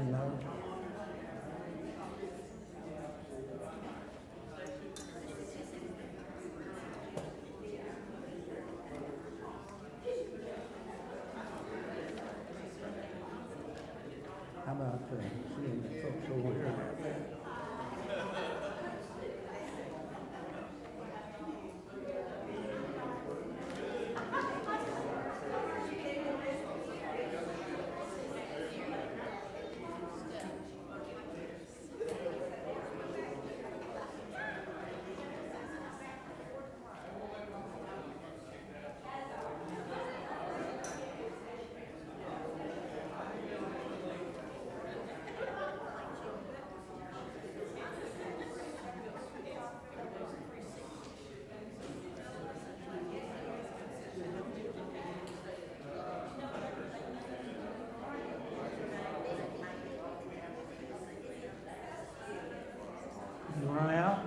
Hearing none. How about seeing the folks over here? You run out?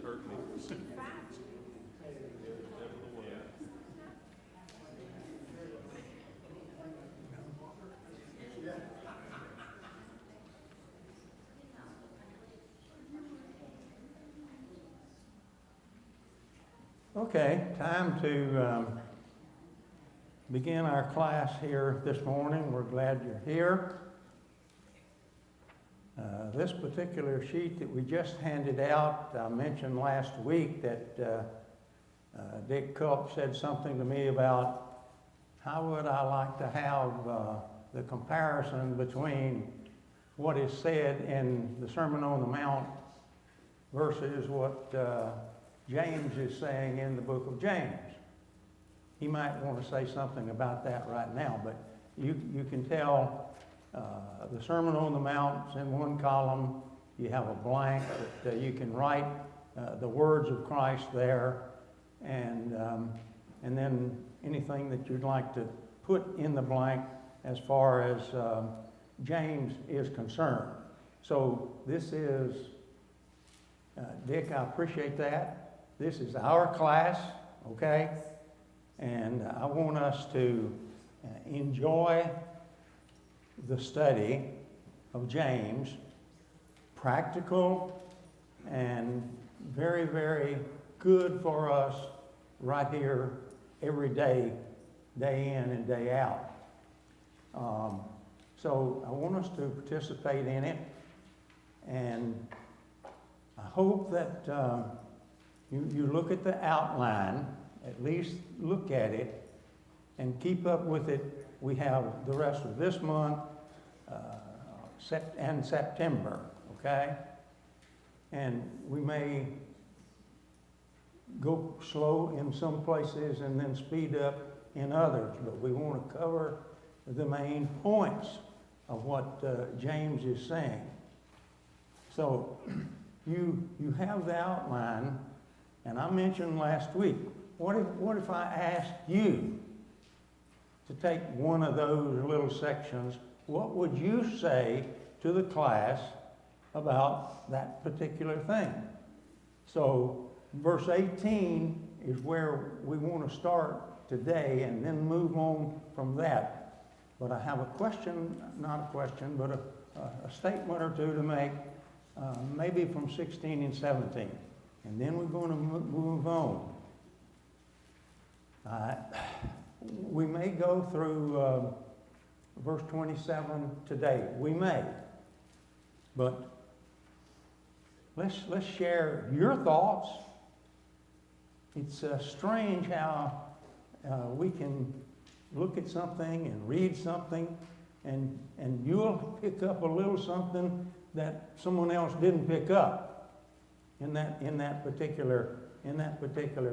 Hurt me. Okay, time to begin our class here this morning. We're glad you're here. This particular sheet that we just handed out, I mentioned last week that Dick Culp said something to me about how would I like to have the comparison between what is said in the Sermon on the Mount versus what James is saying in the book of James. He might want to say something about that right now, but you can tell the Sermon on the Mount's in one column. You have a blank that you can write the words of Christ there, and then anything that you'd like to put in the blank as far as James is concerned. So this is, Dick, I appreciate that. This is our class, okay? And I want us to enjoy the study of James, practical and very, very good for us right here every day, day in and day out. So I want us to participate in it, and I hope that you look at the outline, at least look at it, and keep up with it. We have the rest of this month and September, okay? And we may go slow in some places and then speed up in others. But we want to cover the main points of what James is saying. So you have the outline, and I mentioned last week, what if I asked you to take one of those little sections? What would you say to the class about that particular thing? So verse 18 is where we want to start today and then move on from that. But I have a question, not a question, but a statement or two to make, maybe from 16 and 17. And then we're going to move on. We may go through verse 27 today. We may. But let's share your thoughts. It's strange how we can look at something and read something, and you'll pick up a little something that someone else didn't pick up in that particular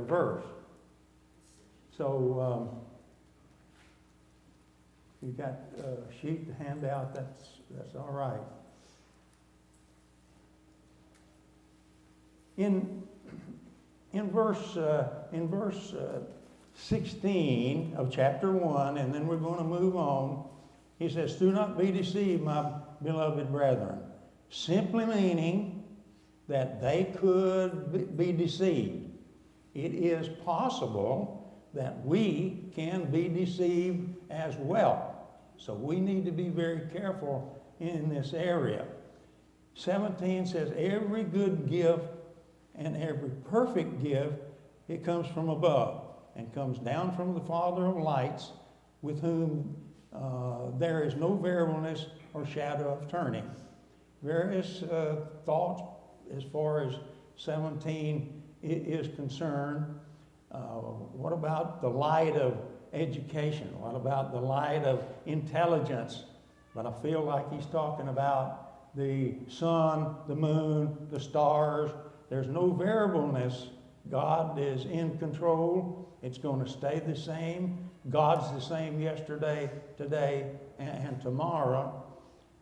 verse. So you got a sheet to hand out. That's all right. In verse 16 of chapter 1, and then we're going to move on, he says, "Do not be deceived, my beloved brethren," simply meaning that they could be deceived. It is possible that we can be deceived as well. So we need to be very careful in this area. 17 says, "Every good gift and every perfect gift, it comes from above and comes down from the Father of lights, with whom there is no variableness or shadow of turning." Various thoughts as far as 17 is concerned. What about the light of education? What about the light of intelligence? But I feel like he's talking about the sun, the moon, the stars. There's no variableness. God is in control. It's going to stay the same. God's the same yesterday, today, and tomorrow.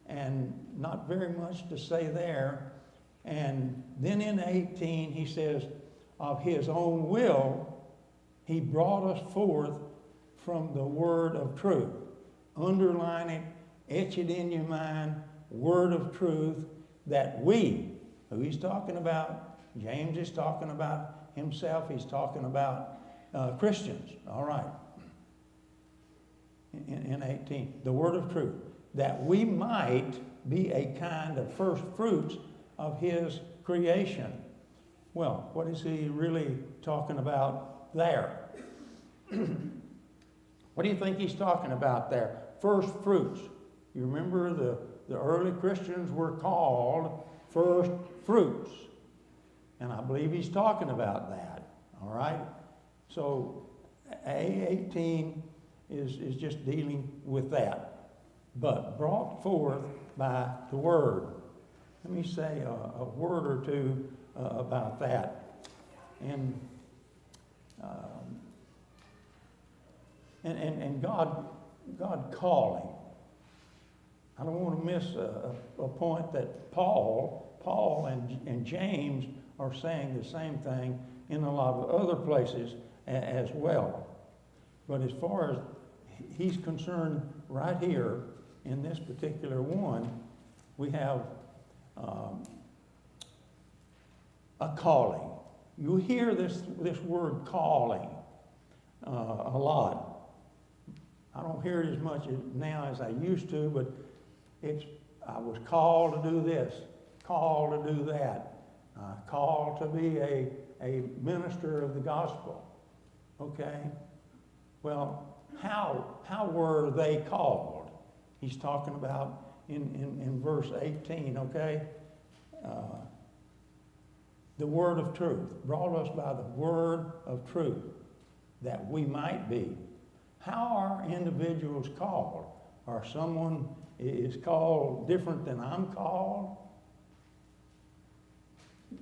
And not very much to say there. And then in 18, he says, "Of his own will, he brought us forth from the word of truth." Underline it, etch it in your mind, word of truth, that we, who he's talking about, James is talking about himself, he's talking about Christians, all right. In 18, the word of truth, that we might be a kind of first fruits of his creation. Well, what is he really talking about there? What do you think he's talking about there? First fruits. You remember the early Christians were called first fruits. And I believe he's talking about that. All right? So A18 is just dealing with that. But brought forth by the word. Let me say a word or two about that. And God calling. I don't want to miss a point that Paul and James are saying the same thing in a lot of other places as well. But as far as he's concerned right here in this particular one, we have a calling. You hear this word calling a lot. I don't hear it as much now as I used to, but I was called to do this, called to do that, called to be a minister of the gospel. Okay? Well, how were they called? He's talking about in verse 18, okay? The word of truth, brought us by the word of truth, that we might be. How are individuals called? Or someone is called different than I'm called?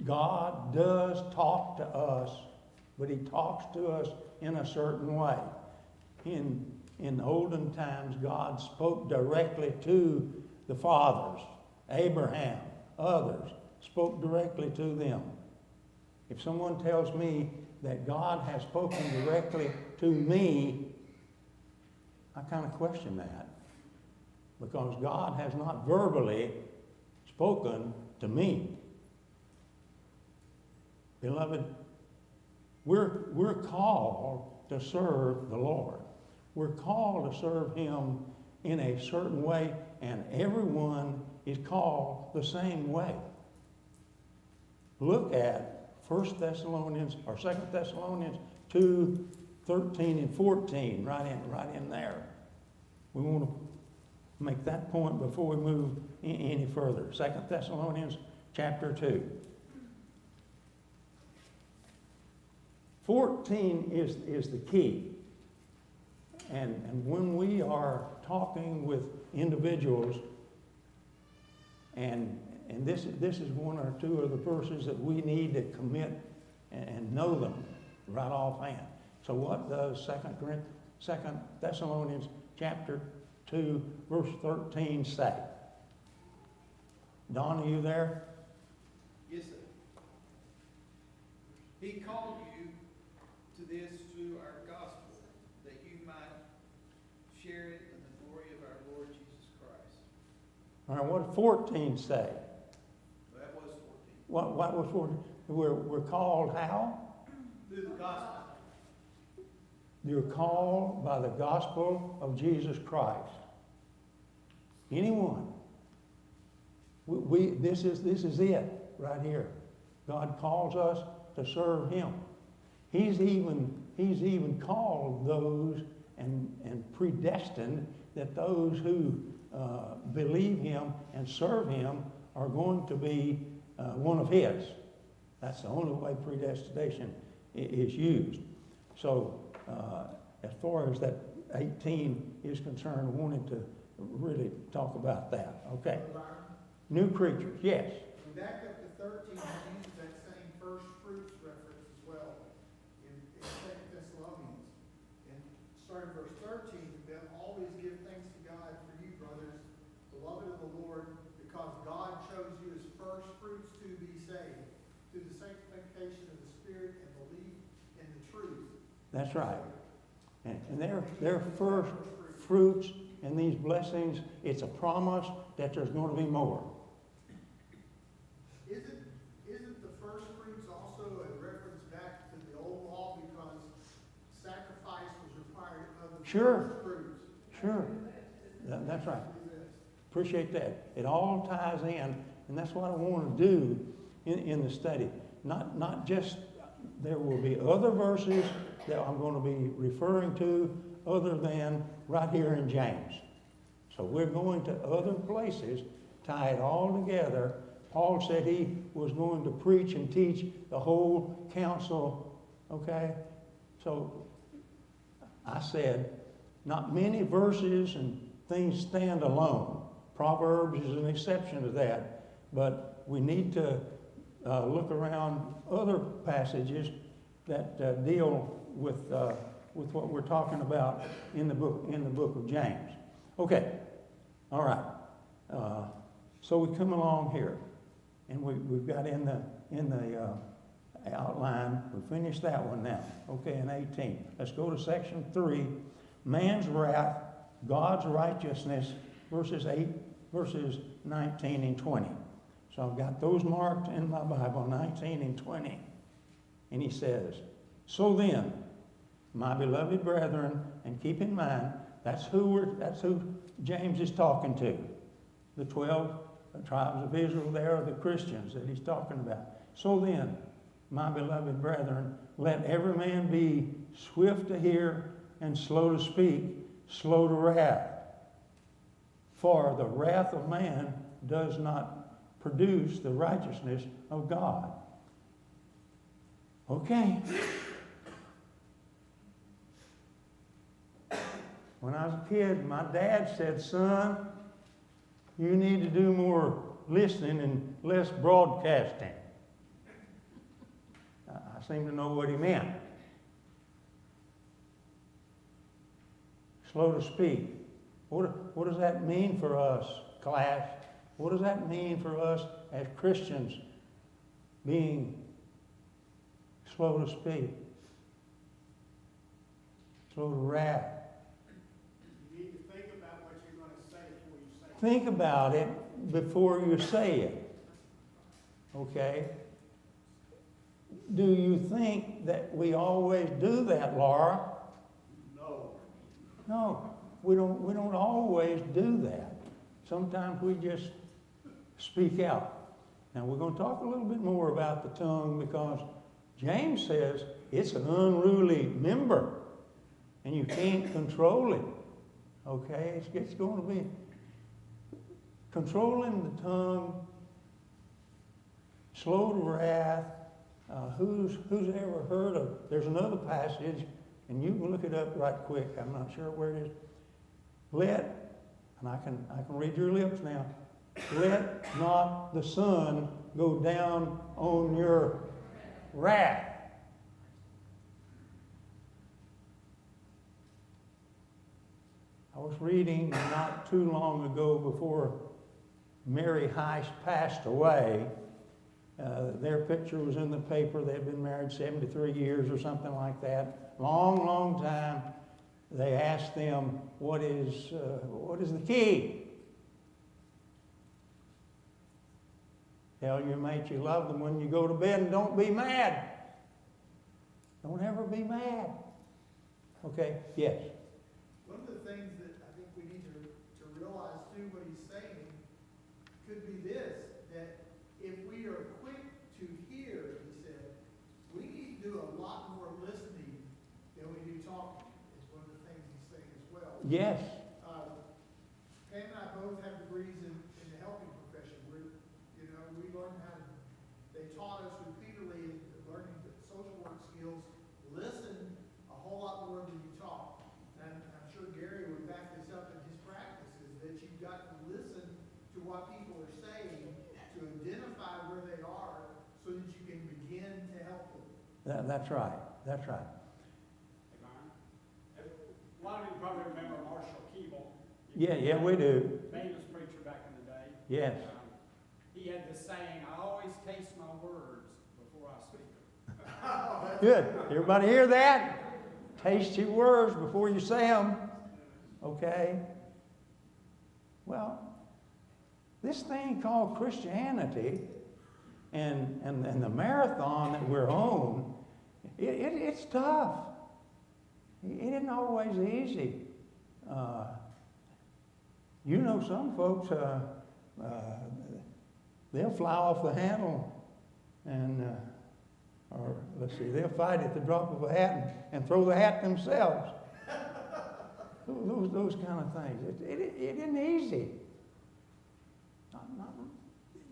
God does talk to us but he talks to us in a certain way. In olden times, God spoke directly to the fathers, Abraham, others, spoke directly to them. If someone tells me that God has spoken directly to me, I kind of question that, because God has not verbally spoken to me. Beloved, we're called to serve the Lord. We're called to serve Him in a certain way, and everyone is called the same way. Look at 1 Thessalonians or 2 Thessalonians 2, 13 and 14, right in there. We want to make that point before we move any further. 2 Thessalonians chapter 2. 14 is the key. And when we are talking with individuals, and this is one or two of the verses that we need to commit and know them right offhand. So what does 2 Thessalonians chapter 2, verse 13 say? Don, are you there? Yes, sir. He called you to this through our gospel, that you might share it in the glory of our Lord Jesus Christ. All right, what did 14 say? Well, that was 14. What was 14? We're called how? Through the gospel. You're called by the gospel of Jesus Christ. Anyone. This is it right here. God calls us to serve Him. He's even called those and predestined that those who believe Him and serve Him are going to be one of His. That's the only way predestination is used. So as far as that 18 is concerned, I wanted to really talk about that. Okay. New creatures, yes. Back up to 13, he uses that same first fruits reference as well in 2 Thessalonians. And starting verse 13, then always give thanks to God for you, brothers, beloved of the Lord, because God chose you as first fruits to be saved, through the sanctification of the Spirit and belief in the truth. That's right. And their first fruits and these blessings, it's a promise that there's going to be more. Isn't the first fruits also a reference back to the old law because sacrifice was required of the first fruits? Sure. That's right. Appreciate that. It all ties in, and that's what I want to do in the study. Not just, there will be other verses that I'm going to be referring to other than right here in James. So we're going to other places, tie it all together. Paul said he was going to preach and teach the whole counsel, okay? So I said, not many verses and things stand alone. Proverbs is an exception to that, but we need to look around other passages that deal with what we're talking about in the book of James. Okay, all right. So we come along here, and we've got in the outline. We finished that one now. Okay, in 18. Let's go to section 3. Man's wrath, God's righteousness, verses 19 and 20. So I've got those marked in my Bible, 19 and 20. And he says, so then, my beloved brethren, and keep in mind, that's who James is talking to. The 12 tribes of Israel, they are the Christians that he's talking about. So then, my beloved brethren, let every man be swift to hear and slow to speak, slow to wrath. For the wrath of man does not produce the righteousness of God. Okay. When I was a kid, my dad said, son, you need to do more listening and less broadcasting. I seem to know what he meant. Slow to speak. What does that mean for us, class? What does that mean for us as Christians, being slow to speak? Slow to wrath. You need to think about what you're going to say before you say it. Think about it before you say it. Okay? Do you think that we always do that, Laura? No. No, we don't always do that. Sometimes we just speak out. Now we're going to talk a little bit more about the tongue, because James says it's an unruly member and you can't control it. Okay? It's going to be controlling the tongue, slow to wrath. Who's ever heard of, there's another passage, and you can look it up right quick. I'm not sure where it is. And I can read your lips now. Let not the sun go down on your wrath. I was reading not too long ago, before Mary Heist passed away. Their picture was in the paper. They had been married 73 years or something like that. Long, long time. They asked them, what is the key? Tell your mate you love them when you go to bed, and don't be mad. Don't ever be mad. Okay, yes. One of the things that I think we need to realize too, what he's saying, could be this, that if we are quick to hear, he said, we need to do a lot more listening than we do talking. It's one of the things he's saying as well. Yes. Pam and I both have degrees in the helping profession. We learned how to, they taught us repeatedly in learning the social work skills, listen a whole lot more than you talk. And I'm sure Gary would back this up in his practices, that you've got to listen to what people are saying, to identify where they are, so that you can begin to help them. That's right. That's right. A lot of you probably remember Marshall Keeble. Yeah, we do. Famous preacher back in the day. Yes. He had this saying, I always taste my words before I speak them. Good. Everybody hear that? Taste your words before you say them. Okay? Well, this thing called Christianity and the marathon that we're on, it's tough. It isn't always easy. You know, some folks, they'll fly off the handle and, or let's see, they'll fight at the drop of a hat and throw the hat themselves. Those kind of things. It isn't easy.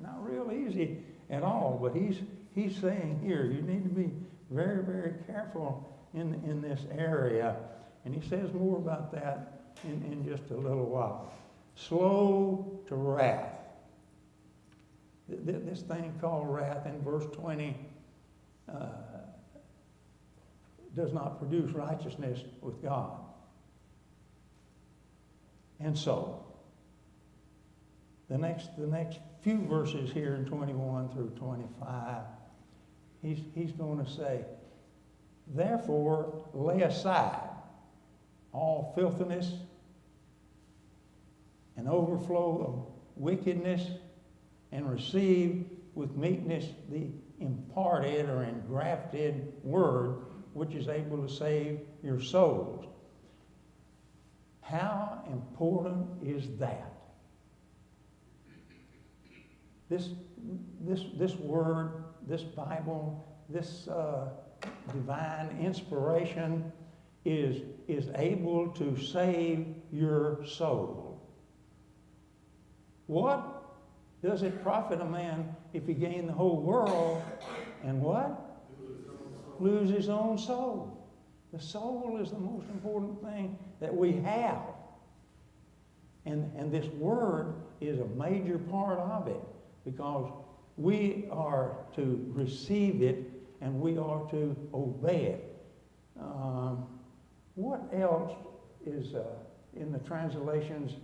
Not real easy at all. But he's saying here, you need to be very, very careful in this area. And he says more about that in just a little while. Slow to wrath. This thing called wrath in verse 20 does not produce righteousness with God. And so, the next few verses here in 21 through 25, he's going to say, therefore lay aside all filthiness and overflow of wickedness, and receive with meekness the imparted or engrafted word, which is able to save your souls. How important is that? This word, this Bible, this divine inspiration is able to save your soul. What does it profit a man if he gain the whole world and what? Lose his own soul. The soul is the most important thing that we have. And this word is a major part of it, because we are to receive it and we are to obey it. What else is in the translations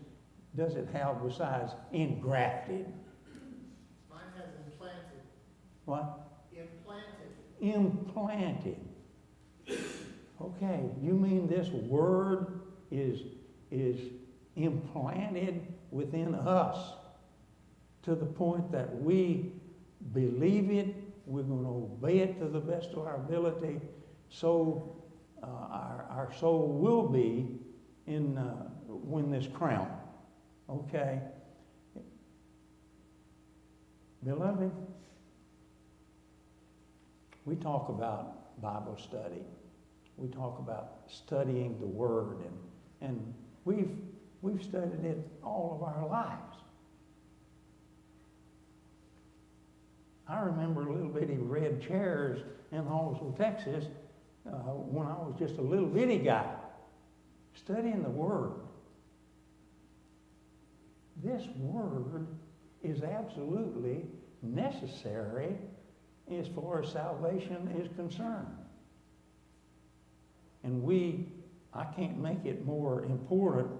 does it have besides engrafted? Mine has implanted. What? Implanted. Implanted. Okay, you mean this word is implanted within us to the point that we believe it, we're going to obey it to the best of our ability, so our soul will be win this crown. Okay? Beloved, we talk about Bible study. We talk about studying the Word, and we've studied it all of our lives. I remember little bitty red chairs in Hallsville, Texas, when I was just a little bitty guy, studying the Word. This Word is absolutely necessary as far as salvation is concerned. And I can't make it more important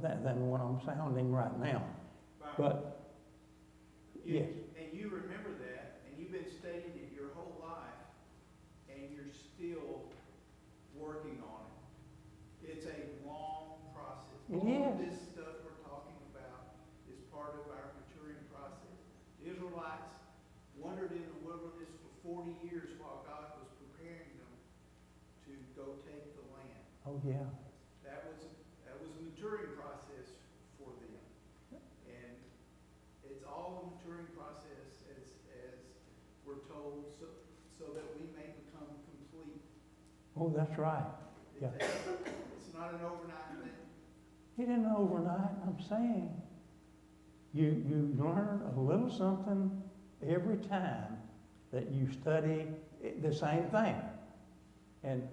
than what I'm sounding right now. But, yes. And you remember that, and you've been studying it your whole life, and you're still working on it. It's a long process. It All is. this stuff we're talking about is part of our maturing process. The Israelites wandered in the wilderness for 40 years while God was preparing them to go take the land. Oh, yeah. That was a maturing process for them. And it's all a maturing process as we're told, so that we may become complete. Oh, that's right. Yeah. It's not an overnight thing. It isn't overnight. I'm saying you learn a little something every time that you study the same thing. And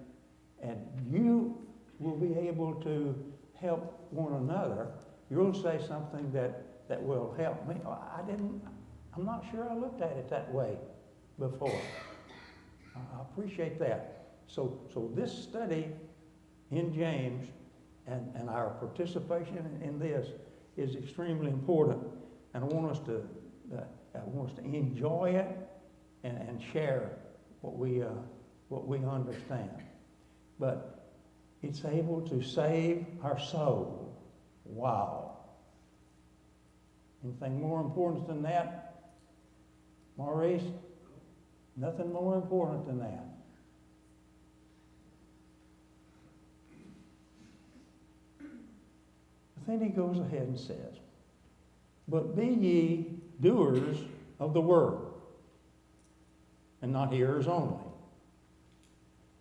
you will be able to help one another. You'll say something that will help me. I'm not sure I looked at it that way before. I appreciate that. So this study in James and our participation in this is extremely important. And I want us to enjoy it and share what we understand. But it's able to save our soul. Wow. Anything more important than that, Maurice? Nothing more important than that. But then he goes ahead and says, "But be ye doers of the word, and not hearers only,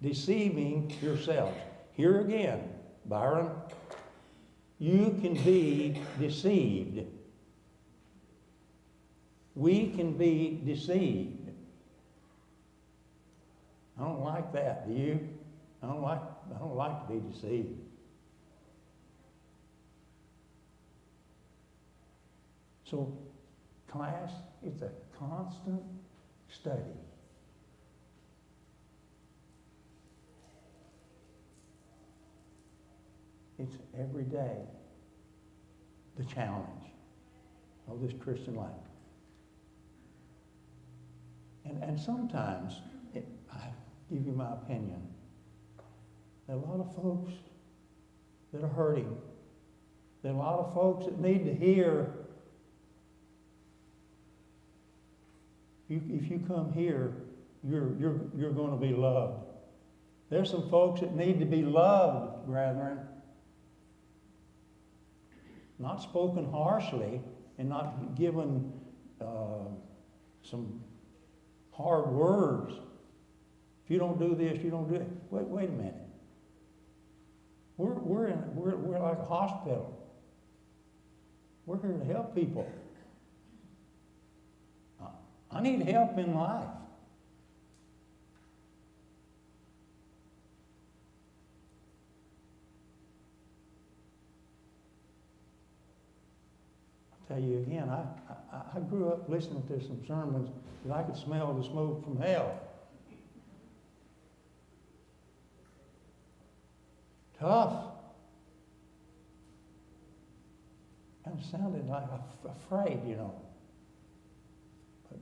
deceiving yourselves." Here again, Byron, you can be deceived. We can be deceived. I don't like that, do you? I don't like to be deceived. So, class, it's a constant study. It's every day the challenge of this Christian life. And sometimes, I give you my opinion, there are a lot of folks that are hurting. There are a lot of folks that need to hear, if you come here, you're going to be loved. There's some folks that need to be loved, brethren. Not spoken harshly and not given some hard words. If you don't do this, you don't do it. Wait a minute. We're like a hospital. We're here to help people. I need help in life. I'll tell you again, I grew up listening to some sermons that I could smell the smoke from hell. Tough. of sounded like afraid, you know.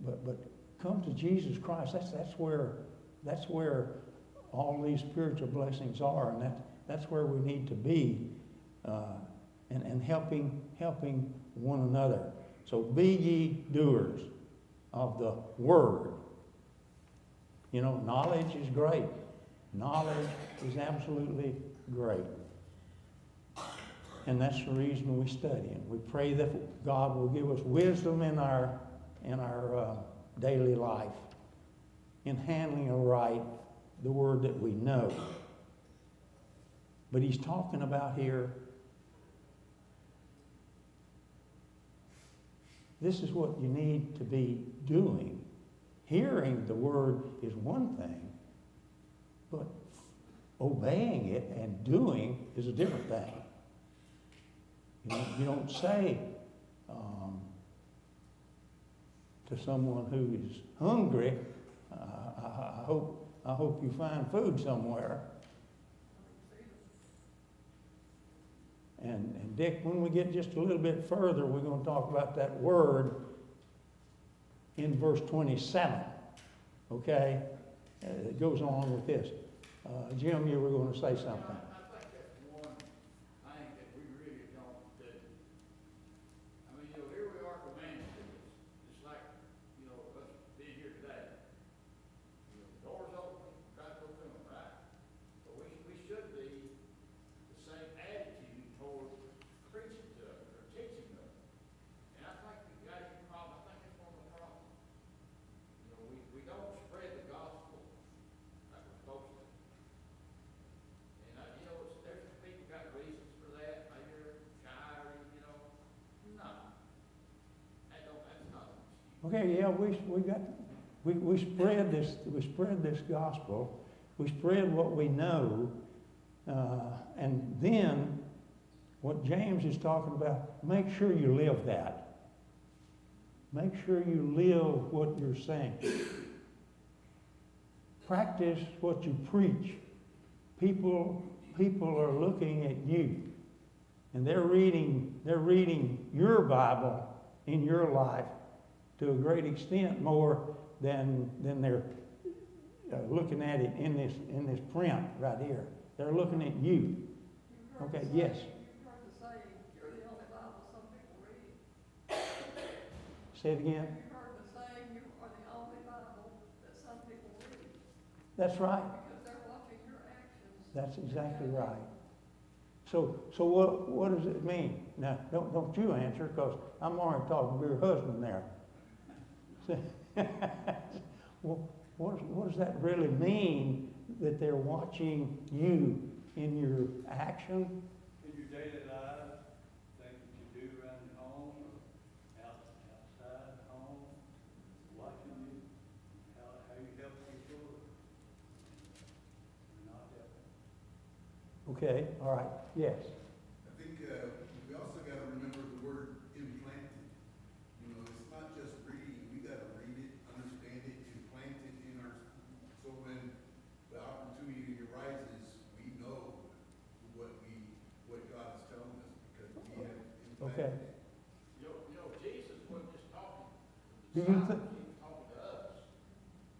But come to Jesus Christ. That's where all these spiritual blessings are, and that's where we need to be, and helping one another. So be ye doers of the word. You know, knowledge is great. Knowledge is absolutely great. And that's the reason we study. And we pray that God will give us wisdom in our daily life, in handling aright the word that we know. But he's talking about here, this is what you need to be doing. Hearing the word is one thing, but obeying it and doing is a different thing. You don't say to someone who is hungry, I hope you find food somewhere. And Dick, when we get just a little bit further, we're going to talk about that word in verse 27. Okay? It goes along with this. Jim, you were going to say something. Okay, yeah, we spread this gospel, we spread what we know, and then what James is talking about, make sure you live that. Make sure you live what you're saying. Practice what you preach. People are looking at you, and they're reading your Bible in your life to a great extent more than they're looking at it in this print right here. They're looking at you. Okay, yes. You've heard the saying, you're the only Bible some people read. Say it again. You've heard the saying, you are the only Bible that some people read. That's right. Because they're watching your actions. That's exactly right. So what does it mean? Now, don't you answer, because I'm already talking to your husband there. Well, what does that really mean, that they're watching you in your action? In your daily life, things that you do around your home or outside the home, watching you, how you help people, and not helping. Okay, all right, yes. I think we also got to remember the word implanted. You know, it's not just reading. We got to read it, understand it, implant it in our. So when the opportunity arises, we know what God is telling us, because we have implanted Okay. it. You know, Jesus wasn't just talking Do to you the disciples, think? he was talking to us.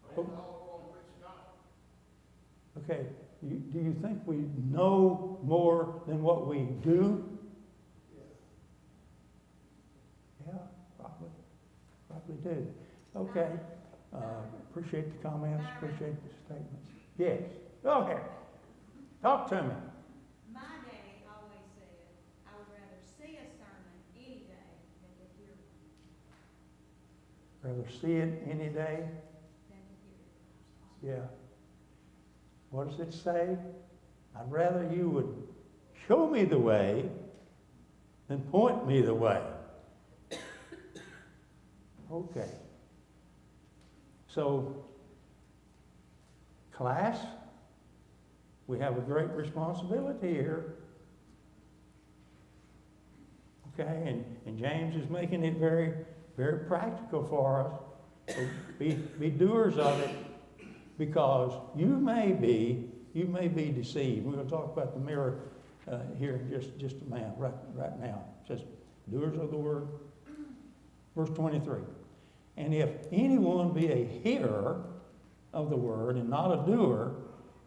Oh. We're all going to preach the gospel. Okay. Do you think we know more than what we do? Yeah, probably do. Okay. Appreciate the comments. Appreciate the statements. Yes. Go ahead. Talk to me. My daddy always said, I would rather see a sermon any day than to hear one. Rather see it any day. Than to hear it. Yeah. What does it say? I'd rather you would show me the way than point me the way. Okay. So, class, we have a great responsibility here. Okay, and James is making it very, very practical for us. So be doers of it, because you may be deceived. We're going to talk about the mirror here in just a minute, right now. Just doers of the word. Verse 23. And if anyone be a hearer of the word and not a doer,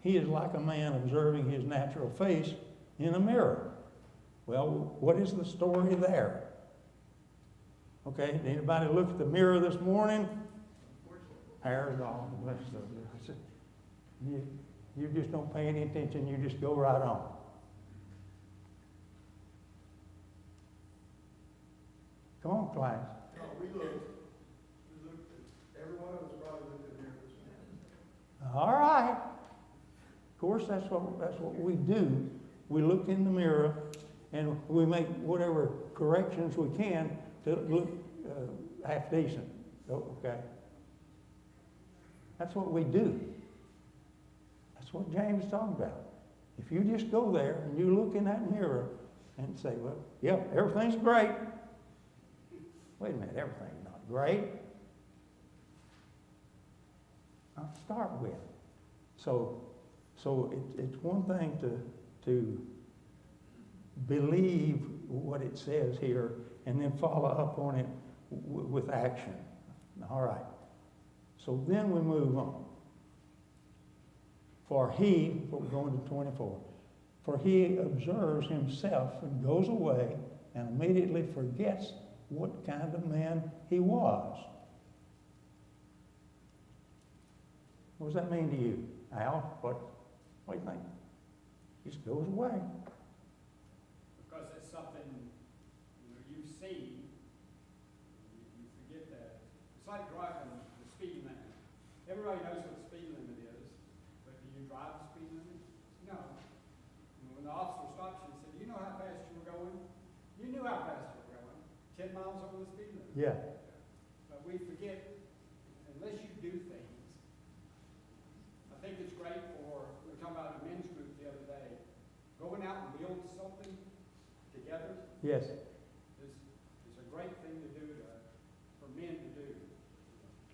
he is like a man observing his natural face in a mirror. Well, what is the story there? Okay, did anybody look at the mirror this morning? Hair's all, you just don't pay any attention, you just go right on. Come on, class. No, we looked, every one of us probably looked in there this morning. All right. Of course, that's what we do. We look in the mirror and we make whatever corrections we can to look half decent. Okay. That's what we do. That's what James is talking about. If you just go there and you look in that mirror and say, well, yep, everything's great. Wait a minute, everything's not great. I'll start with. So it's one thing to believe what it says here and then follow up on it with action. All right. So then we move on. For he, we're going to 24, for he observes himself and goes away and immediately forgets what kind of man he was. What does that mean to you, Al? What do you think? He just goes away. Because it's something, you've seen, you forget that. It's like driving the speed limit. Everybody knows what the speed limit is, but do you drive the speed limit? No. When the officer stops you and said, you know how fast you were going? You knew how fast you were going. 10 miles over the speed limit. Yeah. But we forget, unless you do things. I think it's great for, we were talking about a men's group the other day, going out and build something together. Yes. Is a great thing to do for men to do.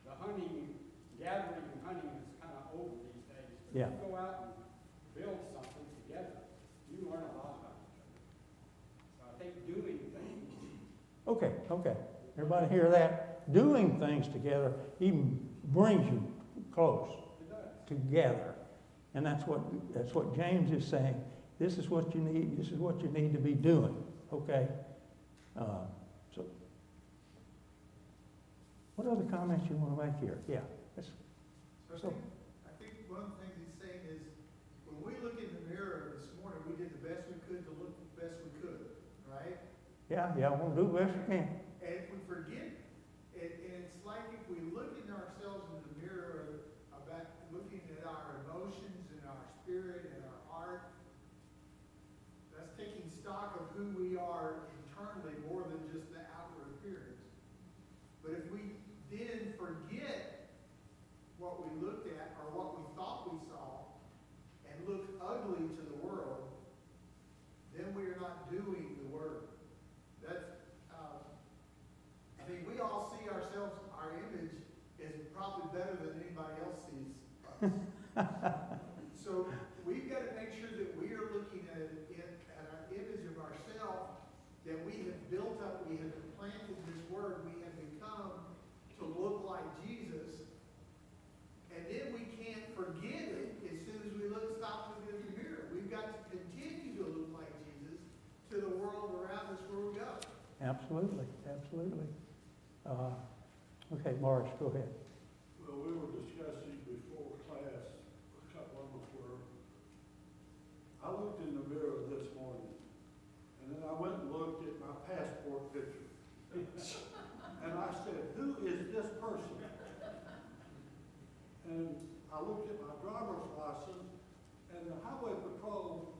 The hunting, gathering and hunting is kind of over these days. But Yeah. if you go out and build something together, you learn a lot about each other. So I think doing things. Okay. Everybody hear that? Doing things together even brings you close together. And that's what James is saying. This is what you need. This is what you need to be doing. Okay? So, what other comments you want to make here? Yeah. So I think one of the things he's saying is, when we look in the mirror this morning, we did the best we could to look the best we could, right? Yeah, we'll do the best we can. And if we forget, and it's like if we look in ourselves in the mirror about looking at our emotions and our spirit and our heart, that's taking stock of who we are internally more than just the outward appearance. But if we then forget what we looked at or what we thought we saw and look ugly to the world, then we are not doing the word. That's, I mean, we all see ourselves, our image is probably better than anybody else sees us. So we've got to make sure that we are looking at our image of ourselves, that we have built up, we have implanted this word, we have become to look like Jesus. And then we can't forget it as soon as we stop looking in the mirror. We've got to continue to look like Jesus to the world around us where we go. Absolutely. Okay, Morris, go ahead. Well, we were discussing before class, a couple of us were. I looked in the mirror this morning, and then I went and looked at my passport picture. And I said, who is this person? And I looked at my driver's license, and the highway patrol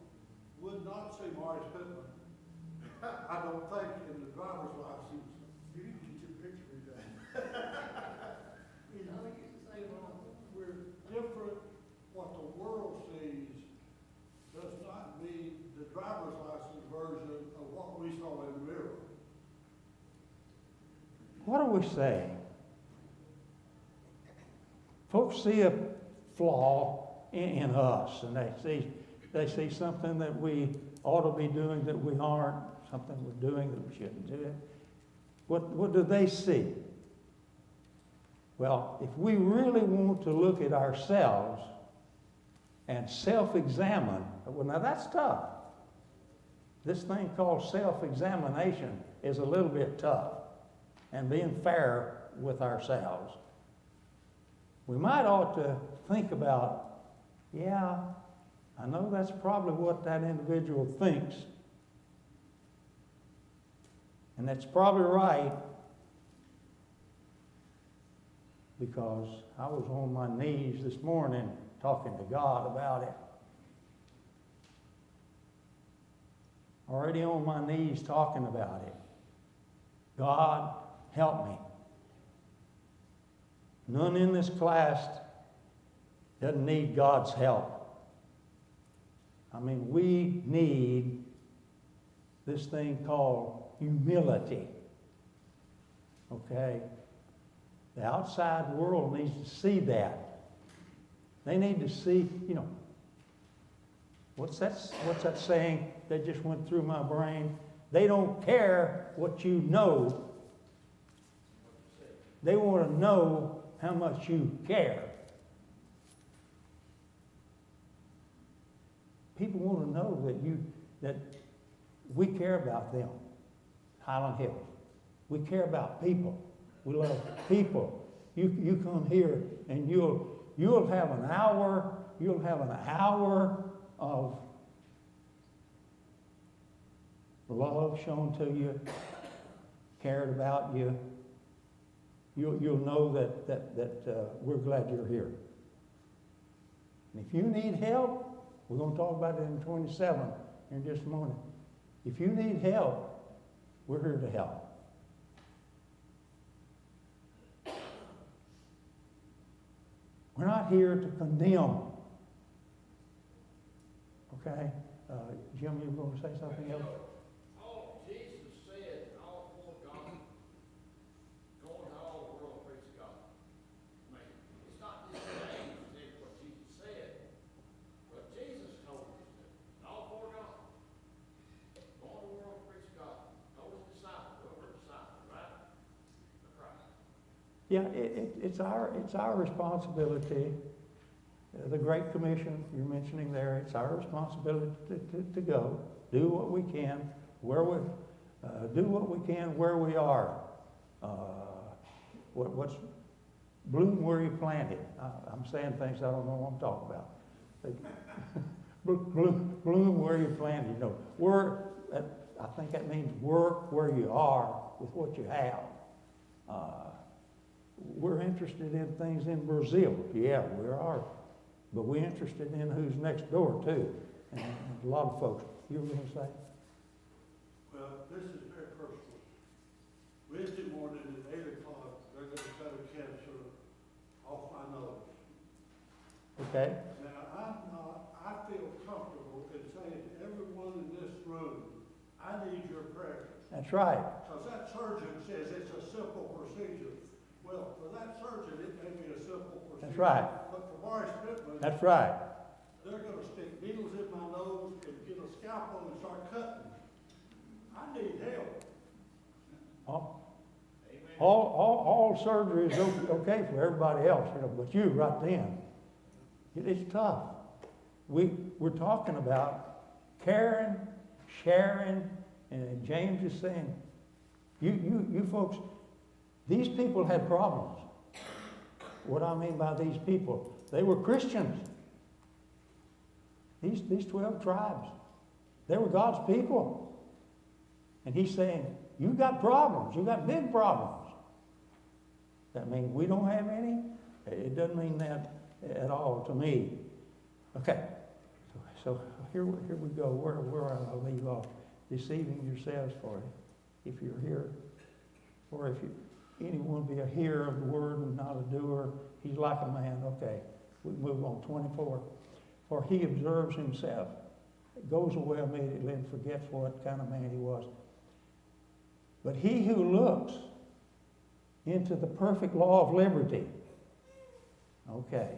would not say Morris Pittman. I don't think in the driver's license. You need to get your picture done. We're different. What the world sees does not mean the driver's license version of what we saw in the mirror. What are we saying? Folks see a flaw in us, and they see something that we ought to be doing that we aren't. something we're doing that we shouldn't do. What do they see? Well, if we really want to look at ourselves and self-examine, well, now that's tough. This thing called self-examination is a little bit tough, and being fair with ourselves. We might ought to think about, yeah, I know that's probably what that individual thinks, and that's probably right, because I was on my knees this morning talking to God about it. Already on my knees talking about it. God, help me. None in this class doesn't need God's help. I mean, we need this thing called humility. Okay? The outside world needs to see that. They need to see, what's that saying that just went through my brain? They don't care what you know. They want to know how much you care. People want to know that we care about them. Highland Hills. We care about people. We love people. You come here and you'll have an hour of love shown to you, cared about you. You'll know that we're glad you're here. And if you need help, we're going to talk about it in 27 in just a moment. If you need help, we're here to help. We're not here to condemn. Okay? Jim, you were going to say something else? All Jesus said, all for God, go into all the world and preach God. I mean, it's not just James said what Jesus said, but Jesus told us that. All for God. Go into the world and preach God. Go as a disciple. Go as a disciple, right? That's right. Yeah, it's our responsibility. The Great Commission you're mentioning there, it's our responsibility to go, do what we can, where we are. What's bloom where you planted. I'm saying things I don't know what I'm talking about. Bloom where you planted. I think that means work where you are with what you have. We're interested in things in Brazil. Yeah, we are. But we're interested in who's next door, too. And a lot of folks. You were going to say? Well, this is very personal. Wednesday morning at 8 o'clock, they're going to cut a cancer off my nose. Okay. Now, I feel comfortable in saying to everyone in this room, I need your prayers. That's right. Because that surgeon says it's a simple procedure. Well, for that surgeon, it may be a simple procedure. That's right. But for Boris Pittman, That's right. they're going to stick needles in my nose and get a scalpel and start cutting. I need help. All surgery is okay for everybody else, but you right then. It's tough. We're talking about caring, sharing, and James is saying, you folks, these people had problems. What I mean by these people, they were Christians. These 12 tribes, they were God's people. And he's saying, you got problems. You got big problems. That means we don't have any? It doesn't mean that at all to me. Okay, so here we go. Where I'll leave off. Deceiving yourselves for it. If you're here, or if anyone be a hearer of the word and not a doer, he's like a man. Okay, we move on. 24. For he observes himself, goes away immediately and forgets what kind of man he was. But he who looks into the perfect law of liberty, okay,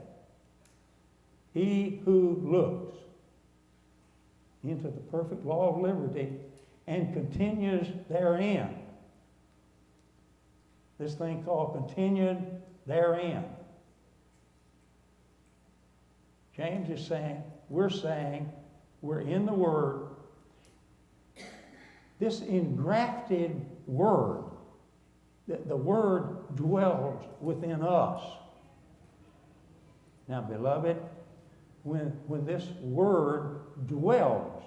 he who looks into the perfect law of liberty and continues therein. This thing called continued therein. James is saying, we're in the Word. This engrafted Word, the Word dwells within us. Now, beloved, when this Word dwells,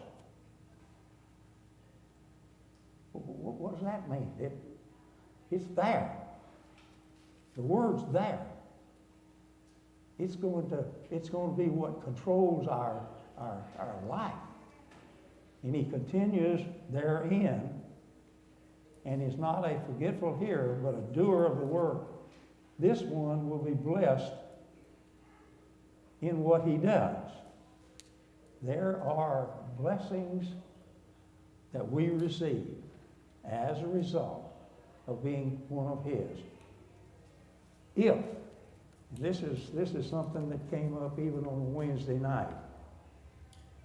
what does that mean? It's there. The Word's there. It's going to be what controls our life. And he continues therein, and is not a forgetful hearer, but a doer of the word. This one will be blessed in what he does. There are blessings that we receive as a result of being one of his. If, this is something that came up even on Wednesday night.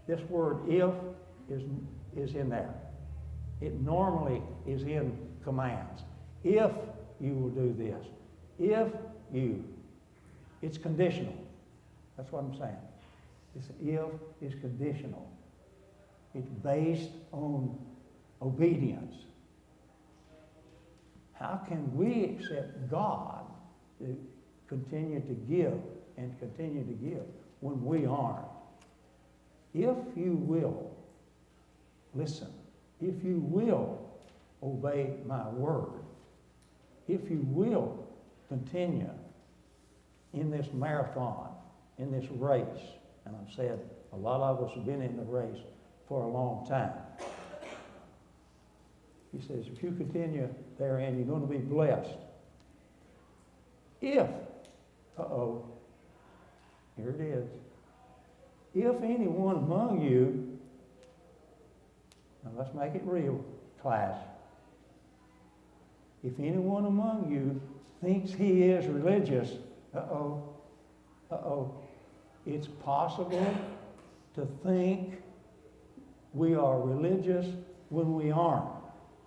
This word if is in there. It normally is in commands. If you will do this. If you. It's conditional. That's what I'm saying. This if is conditional. It's based on obedience. How can we accept God to continue to give and continue to give when we aren't? If you will listen, if you will obey my word, if you will continue in this marathon, in this race, and I've said a lot of us have been in the race for a long time. He says, if you continue therein, you're going to be blessed. If, here it is. If anyone among you, now let's make it real, class. If anyone among you thinks he is religious, it's possible to think we are religious when we aren't.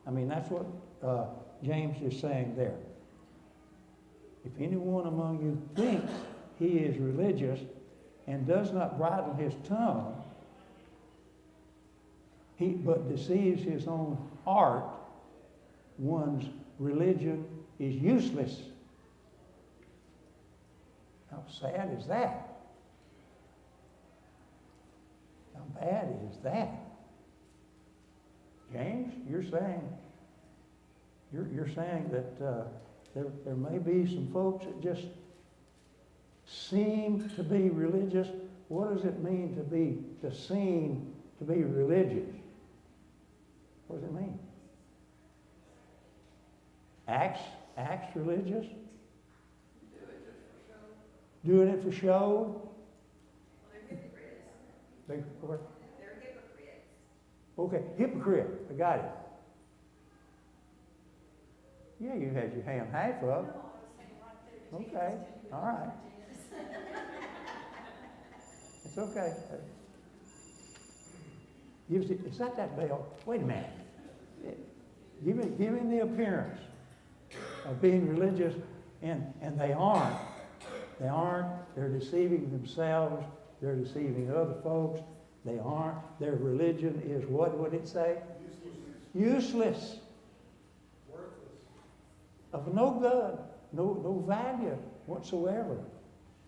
I mean, that's what James is saying there. If anyone among you thinks he is religious and does not bridle his tongue, but deceives his own heart, one's religion is useless. How sad is that? How bad is that? James, you're saying that there may be some folks that just seem to be religious. What does it mean to seem to be religious? What does it mean? Acts religious? Doing it for show? They're hypocrites. They're hypocrites. Okay, hypocrite. I got it. Yeah, you had your hand half up. No, I was saying right there. Okay, all right. It's okay. Is that bell? Wait a minute. Give him the appearance of being religious, and they aren't. They aren't. They're deceiving themselves. They're deceiving other folks. They aren't. Their religion is, what would it say? Useless. Worthless. Of no good, no value whatsoever.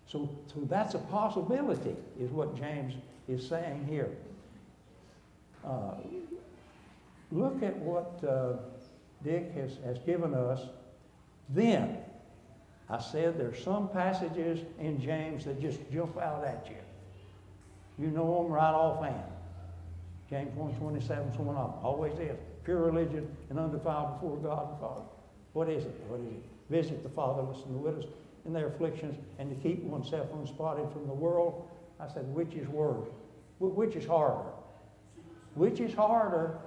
So that's a possibility, is what James is saying here. Look at what Dick has given us. Then, I said there's some passages in James that just jump out at you. You know them right offhand. James 1:27 is one of them. Always is. Pure religion and undefiled before God the Father. What is it? What is it? Visit the fatherless and the widows in their afflictions, and to keep oneself unspotted from the world. I said, which is worse? Which is harder? Which is harder?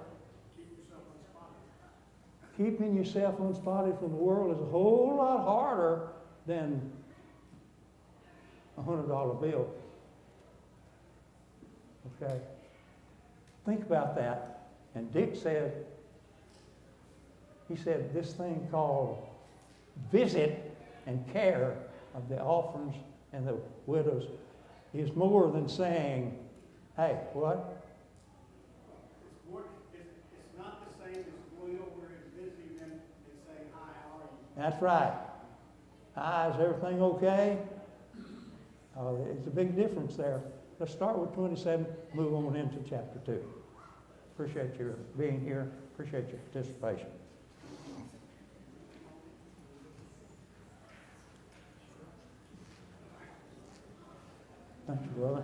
Keeping yourself unspotted from the world is a whole lot harder than a $100 bill. Okay? Think about that And Dick said, he said, this thing called visit and care of the orphans and the widows is more than saying, hey, what? It's more, it's not the same as going over and visiting them and saying, hi, how are you? That's right. Hi, is everything okay? It's a big difference there. Let's start with 27, move on into chapter 2. Appreciate your being here. Appreciate your participation. Thank you, brother.